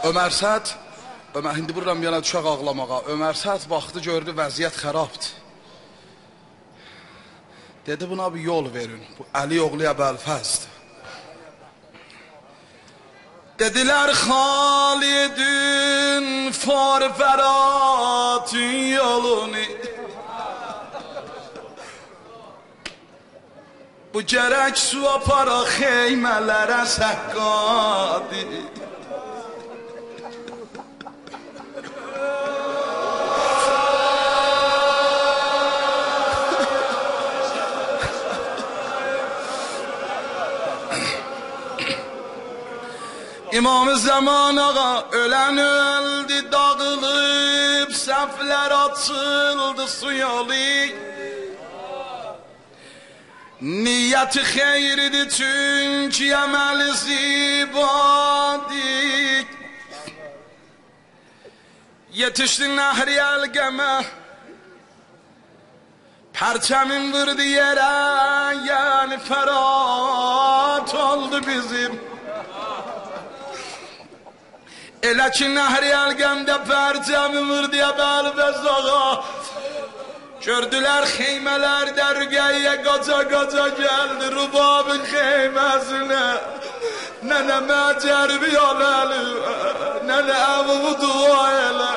Ömər Sət, indi buram yana düşək ağlamağa. Ömər Sət baxdı, gördü vəziyyət xərabdır. Dedi buna bir yol verin. Bu Əli oğlu Əbəlfəzdir. Dedilər Xalidin far fəratın yolunu. Bu gərək su apara xeymələrə səqqadi. İmam-ı Zaman ağa ölən öldü, dağılıb, səhvlər açıldı su yolu. Niyyəti xeyridir çünki əməli zibadik. Yetişdi nəhri əlqəmə, pərçəmin vurdu yerə, yəni fərat oldu bizim. Elə ki nəhri əlqəmdə pərçəmin vurdu Əbəlfəz ağa. Gördülər xeymələr dərgəyə qaca gəldi Rubabın xeyməsinə. Nənə məcərbi aləli, nənə əvumu dua elə.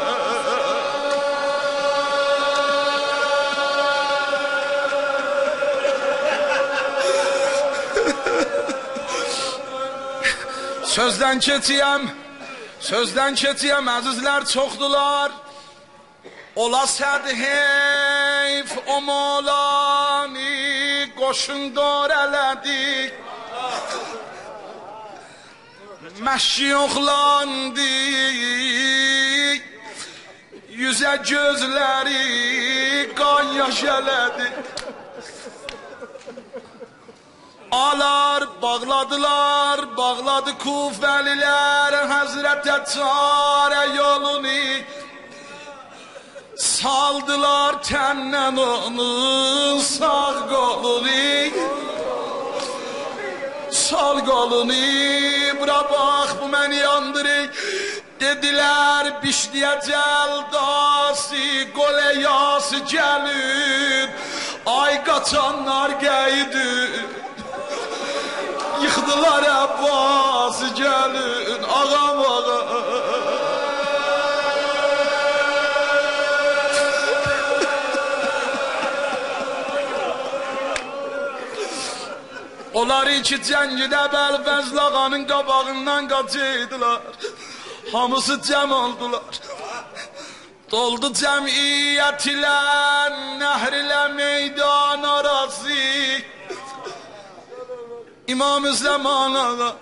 Sözdən keçiyəm, əzizlər çoxdular. Ola səd heyf o molani qoşundar elədik. Məşki yoxlandik, yüzə gözləri qan yaş elədik. Alar bağladı Kufəlilər Həzrətə çarə yolunu. Saldılar təndən onun sağ qolunu. Sal qolunu, bura bax bu məni yandırır. Dedilər bişdiyə cəldası, qolə yası gəlib. Ay qaçanlar qəydi, yıxdılar Əbbası gəlin, ağam ağa. Onlar iki cəngidə Əbəlfəzl ağanın qabağından qaçıydılar. Hamısı cəm oldular. Doldu cəmiyyət ilə, nəhr ilə meydan arası. İmam-ı Zaman ağa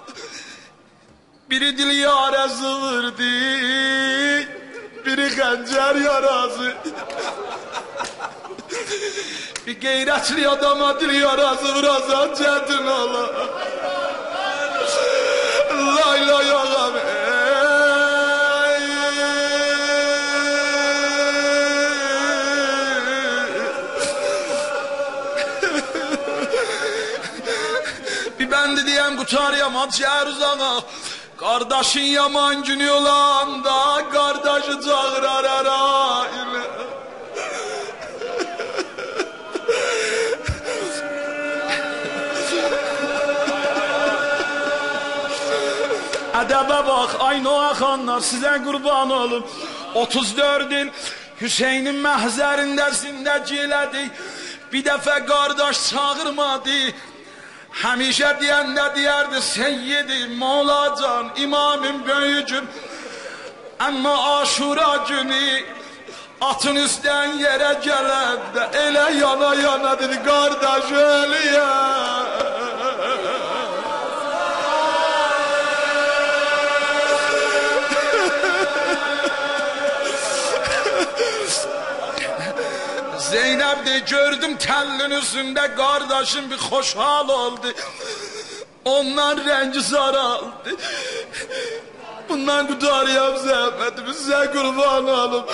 biri dil yarası vurdu, biri xəncər yarası. Bir qeyrətli adama dil yarası vurasan çətin olar. Lay lay ağam bir bəndi deyəm qutarıyam Hacı Əruz ağa. Qardaşın yaman günü olanda qardaşı çağırar əraylə. Ədəbə bax, ay Noa xanlar, sizə qurban olum. 34 il Hüseynin məhzərində zindəci elədik. Bir dəfə qardaş çağırmadı. Həmişə deyəndə deyərdi Seyyidi, Molacan, imamın böyücüm. Amma Aşura günü atın üstdən yerə gələndə elə yana yana dedi qardaş ölüyə. Zeynep de gördüm tellin üstünde kardeşim bir xoşhal oldu. Ondan rengi saraldı. Bundan qutarıyam zəhmətimi sizə qurban olum.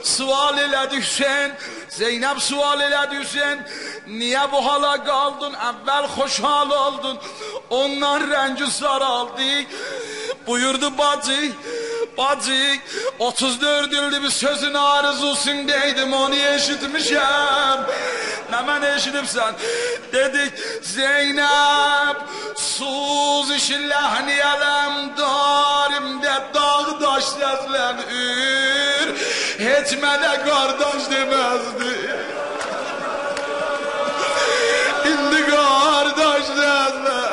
Sual elədi Hüseyin, Zeynep sual elədi Hüseyin. Niye bu hala qaldın, əvvəl xoşhal oldun. Ondan rengi saraldı. Buyurdu bacı, Bacı 34 ildir bir sözün arzusundaydım, onu eşitmişim. Hemen eşitipsen. Dedik Zeynep suz işillahni elem darimde dağdaş seslenir, etmede kardeş demezdi. İndi kardeş seslenir.